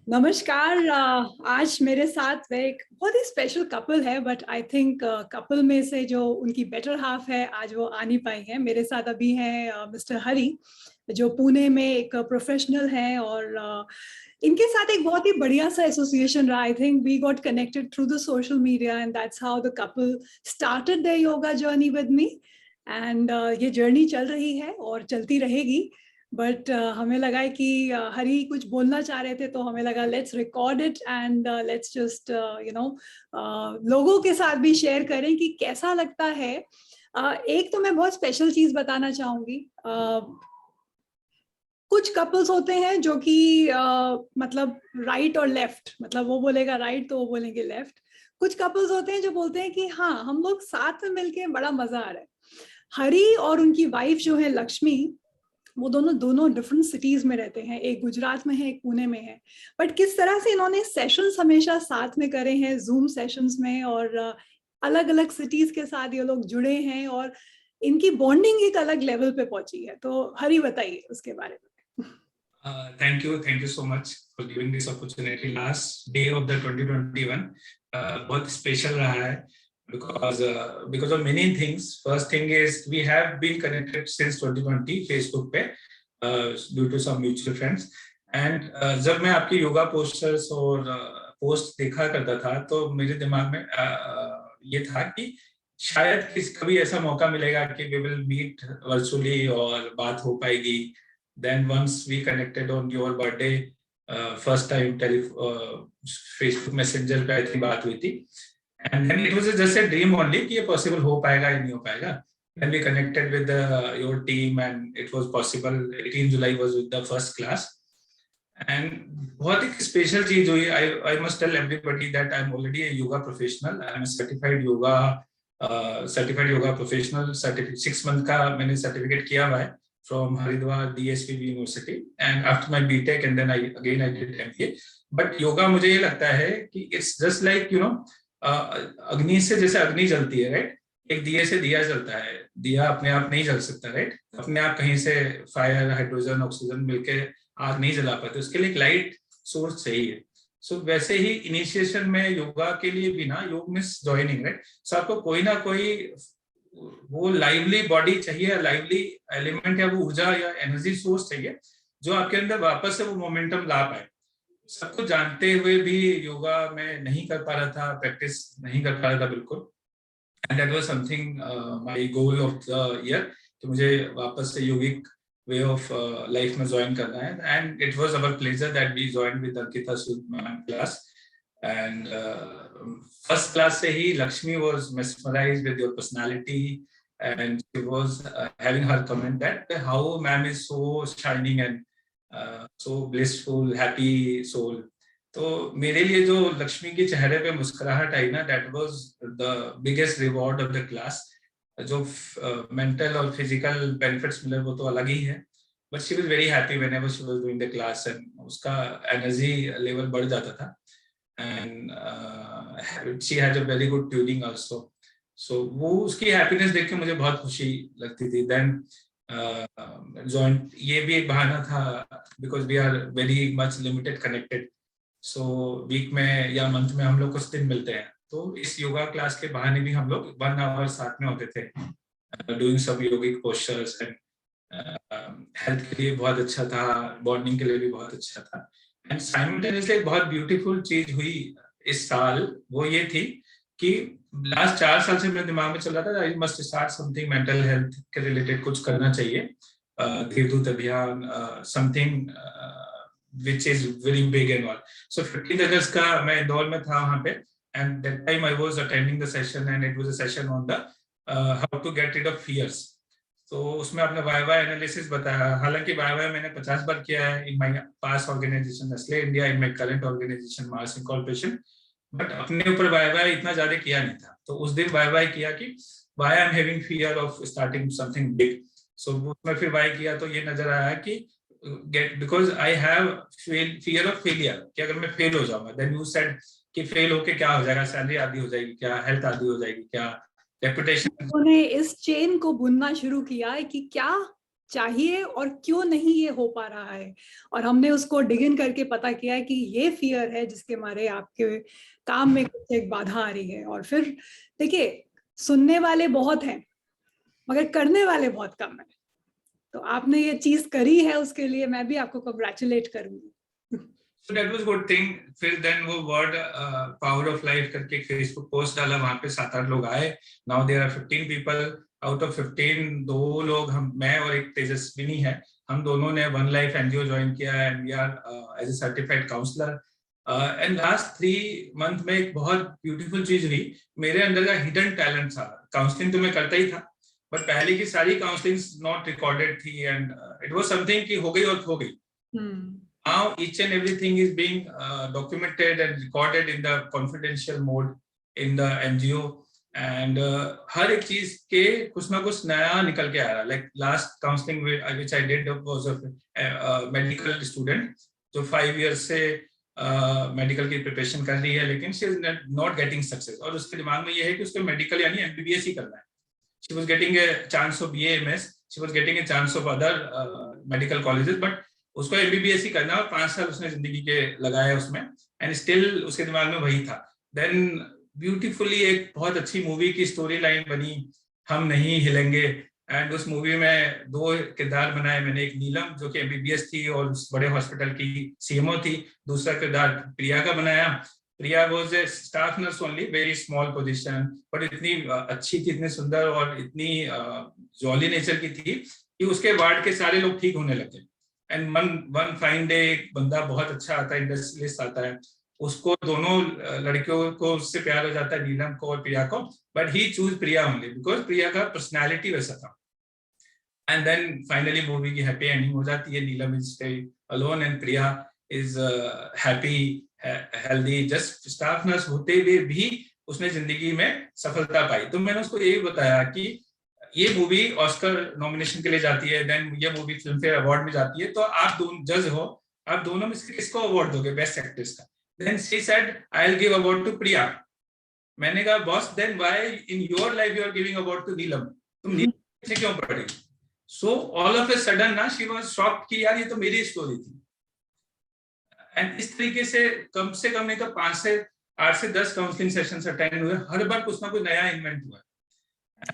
नमस्कार। आज मेरे साथ वह एक बहुत ही स्पेशल कपल है, बट आई थिंक कपल में से जो उनकी बेटर हाफ है आज वो आ नहीं पाई है। मेरे साथ अभी हैं मिस्टर हरी, जो पुणे में एक प्रोफेशनल हैं, और इनके साथ एक बहुत ही बढ़िया सा एसोसिएशन रहा। I think we got connected through the social media and that's how the couple started their yoga journey with me. And ये जर्नी चल रही है और चलती रहेगी। बट हमें लगा है कि हरी कुछ बोलना चाह रहे थे, तो हमें लगा let's record it and let's just लोगों के साथ भी शेयर करें कि कैसा लगता है। एक तो मैं बहुत स्पेशल चीज बताना चाहूंगी। कुछ कपल्स होते हैं जो कि मतलब राइट और लेफ्ट, मतलब वो बोलेगा राइट तो वो बोलेंगे लेफ्ट। कुछ कपल्स होते हैं जो बोलते हैं कि हाँ, हम लोग साथ में मिलके बड़ा मजा आ रहा है। हरी और उनकी वाइफ जो है लक्ष्मी, वो दोनों दोनों डिफरेंट सिटीज में रहते हैं। एक गुजरात में है, एक पुणे में है। बट किस तरह से इन्होंने सेशंस हमेशा साथ में करे हैं, जूम सेशंस में, और अलग अलग सिटीज के साथ ये लोग जुड़े हैं, और इनकी बॉन्डिंग एक अलग लेवल पे पहुंची है। तो हरी बताइए उसके बारे में। Thank you so much for giving this opportunity. Last day of the 2021 बहुत special रहा है because of many things. First thing is we have been connected since 2020 Facebook पे due to some mutual friends. And जब मैं आपके yoga posters और post देखा करता था, तो मेरे दिमाग में ये था कि शायद कभी ऐसा मौका मिलेगा कि we will meet virtually और बात हो पाएगी. Then once we connected on your birthday, first time Facebook Messenger पे आई थी बात हुई थी, and then it was just a dream only कि ये possible हो पाएगा या नहीं हो पाएगा. Then we connected with your team and it was possible. 18 July was with the first class, and बहुत एक special चीज हुई. I must tell everybody that I'm already a yoga professional. I'm a certified yoga professional. 6 month का मैंने certificate किया हुआ है from Haridwar DSP University, and after my BTech and then I did MBA. But yoga मुझे ये लगता है कि it's just like अग्नि से जैसे अग्नि जलती है, राइट? एक दिए से दिया जलता है. दिया अपने आप नहीं जल सकता, राइट? अपने आप कहीं से फायर, हाइड्रोजन, ऑक्सीजन मिलके आग नहीं जला पाते. उसके लिए एक लाइट सोर्स चाहिए. सो वैसे ही इनिशिएशन में योगा के लिए भी ना, योग मीन्स ज्वाइनिंग, राइट? सो आपको कोई ना कोई वो लाइवली बॉडी चाहिए, लाइवली एलिमेंट या वो ऊर्जा या एनर्जी सोर्स चाहिए जो आपके अंदर वापस से वो मोमेंटम ला पाए. सब कुछ जानते हुए भी योगा में नहीं कर पा रहा था, प्रैक्टिस नहीं कर पा रहा था बिल्कुल. And that was something my goal of the year कि मुझे वापस से योगिक वे ऑफ लाइफ में ज्वाइन करना है. And it was our pleasure that we joined with Ankita Sood ma'am class. And first class से ही Lakshmi was mesmerized with your personality, and she was having her comment that how ma'am is so shining and so blissful, happy soul. तो मेरे लिए जो लक्ष्मी के चेहरे पे मुस्कुराहट आई ना, that was the biggest reward of the class. जो mental और physical benefits मिले वो तो अलग ही है, but she was very happy whenever she was doing the class, and उसका energy level बढ़ जाता था. And she had a very good tuning also. So वो उसकी happiness देख के मुझे बहुत खुशी लगती थी. Then joint ये भी एक बहाना था because we are very much limited connected. So week में या month में हम लोग कुछ दिन मिलते हैं, तो इस योगा क्लास के बहाने भी हम लोग 1 hour साथ में होते थे, doing some yogic postures, and health के लिए बहुत अच्छा था, bonding के लिए भी बहुत अच्छा था. एंड साइमल्टेनियसली एक बहुत ब्यूटीफुल चीज हुई इस साल. वो ये थी कि लास्ट 4 साल से मेरे दिमाग में चल रहा था I must start something mental health के रिलेटेड, कुछ करना चाहिए, Dheerdoot Abhiyan, something which is very big and all. So 15 अगस्त का मैं इंदौर में था वहां पे, and that time I was attending the session, and it was a session on the how to get rid of fears. तो उसमें आपने वाइवा एनालिसिस बताया. हालांकि वाइवा मैंने 50 बार किया है in my past organisation Nestle India, in my current organisation Mars Incorporation, but अपने ऊपर वाइवा इतना ज्यादा किया नहीं था. तो उस दिन वाइवा किया कि why I am having fear of starting something big. So उसमें फिर वाई किया तो ये नजर आया कि get because I have fear of failure, कि अगर मैं फेल हो जाऊंगा, देन यू सेड कि फेल होके क्या हो जाएगा, सैलरी आधी हो जाएगी क्या, हेल्थ आधी हो जाएगी क्या, रेपुटेशन. उन्होंने इस चेन को बुनना शुरू किया है कि क्या चाहिए और क्यों नहीं ये हो पा रहा है, और हमने उसको डिग इन करके पता किया कि ये फियर है जिसके मारे आपके काम में कुछ एक बाधा आ रही है। और फिर देखिए, सुनने वाले बहुत हैं मगर करने वाले बहुत कम है, तो आपने ये चीज करी है, उसके लिए मैं भी आपको कांग्रेचुलेट करूंगी। So that was good thing. फिर then वो वर्ड पावर ऑफ लाइफ करके फेसबुक पोस्ट डाला, वहां पे 7-8 लोग आए. Now there are 15 people. Out of 15 2 लोग, हम, मैं और एक तेजस्विनी है, हम दोनों ने वन लाइफ एनजीओ ज्वाइन किया है and we are as a certified counsellor. And last 3 month में एक बहुत ब्यूटीफुल चीज हुई. मेरे अंदर का हिडन टैलेंट था. काउंसलिंग तो मैं करता ही था, बट पहले की सारी काउंसलिंग नॉट रिकॉर्डेड थी एंड इट वाज समथिंग कि हो गई और हो गई. Now each and everything is being documented and recorded in the confidential mode in the NGO, and हर एक चीज के कुछ ना कुछ नया निकल के आ रहा. Like last counseling which I did was a medical student जो 5 years से मेडिकल की प्रिपरेशन कर रही है, लेकिन she is not getting success, और उसके दिमाग में ये है कि उसको मेडिकल यानी MBBS ही करना है. She was getting a chance of BAMS, she was getting a chance of other medical colleges, but उसको MBBS ही करना, और 5 साल उसने जिंदगी के लगाए उसमें, एंड स्टिल उसके दिमाग में वही था. देन ब्यूटीफुली एक बहुत अच्छी मूवी की स्टोरी लाइन बनी, हम नहीं हिलेंगे, एंड उस मूवी में 2 किरदार बनाए मैंने. एक नीलम जो कि MBBS थी और उस बड़े हॉस्पिटल की CMO थी. दूसरा किरदार प्रिया का बनाया. Priya was a staff nurse only, very small position, but इतनी अच्छी थी, इतनी सुंदर और इतनी जॉली नेचर की थी कि उसके वार्ड के सारे लोग ठीक होने लगे. एंड वन फाइन डे एक बंदा बहुत अच्छा आता है, इंडस्ट्रियलिस्ट आता है, उसको दोनों लड़कियों को उससे प्यार हो जाता है, नीलम को और प्रिया को, but he choose Priya only because Priya का पर्सनैलिटी वैसा था. एंड देन फाइनली मूवी की हैप्पी एंडिंग हो जाती है. Neelam is stay alone and Priya is happy healthy. Just staff nurse होते हुए भी उसने जिंदगी में सफलता पाई. तो मैंने उसको यही बताया कि ये मूवी ऑस्कर नॉमिनेशन के लिए जाती है, देन ये मूवी फिल्म फेयर अवार्ड में जाती है, तो आप दोनों जज हो, आप दोनों में से किसको अवार्ड दोगे बेस्ट एक्ट्रेस का? Then she said I will give award to Priya. मैंने कहा boss then why in your life you are giving award to Neelam, तुम नीलम से क्यों पढ़ी? So all of a sudden ना शी वाज शॉक्ड कि यार ये तो मेरी स्टोरी थी. एंड इस तरीके से कम नहीं तो 8 से 10 काउंसलिंग सेशंस अटेंड हुए. हर बार कुछ ना कुछ नया इन्वेंट हुआ.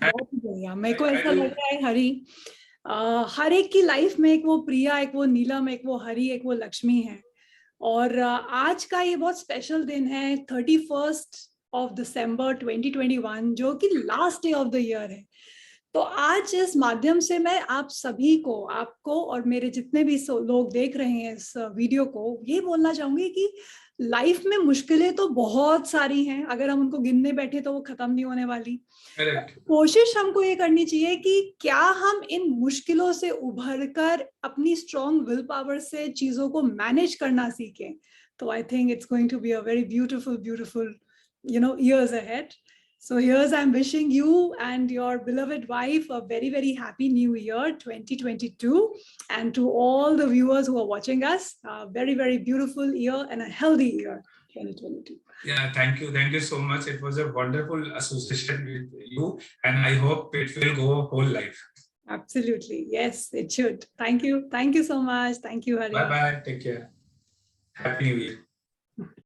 बहुत बढ़िया. मेरे को ऐसा लग रहा है हरी, हर एक की लाइफ में एक वो प्रिया, एक वो नीलम, एक वो हरी, एक वो लक्ष्मी है. और आज का ये बहुत स्पेशल दिन है, 31st of December 2021, जो कि last day of the year है. तो आज इस माध्यम से मैं आप सभी को, आपको और मेरे जितने भी लोग देख रहे हैं इस वीडियो को, ये बोलना चाहूंगी कि लाइफ में मुश्किलें तो बहुत सारी हैं, अगर हम उनको गिनने बैठे तो वो खत्म नहीं होने वाली. कोशिश हमको ये करनी चाहिए कि क्या हम इन मुश्किलों से उभर कर अपनी स्ट्रॉन्ग विल पावर से चीजों को मैनेज करना सीखें. तो I think it's going to be a very beautiful years ahead. So here's I'm wishing you and your beloved wife a very happy new year 2022, and to all the viewers who are watching us, a very beautiful year and a healthy year 2022. Yeah, thank you so much. It was a wonderful association with you, and I hope it will go whole life. Absolutely, yes, it should. Thank you so much. Thank you, Hari. Bye, take care. Happy New Year.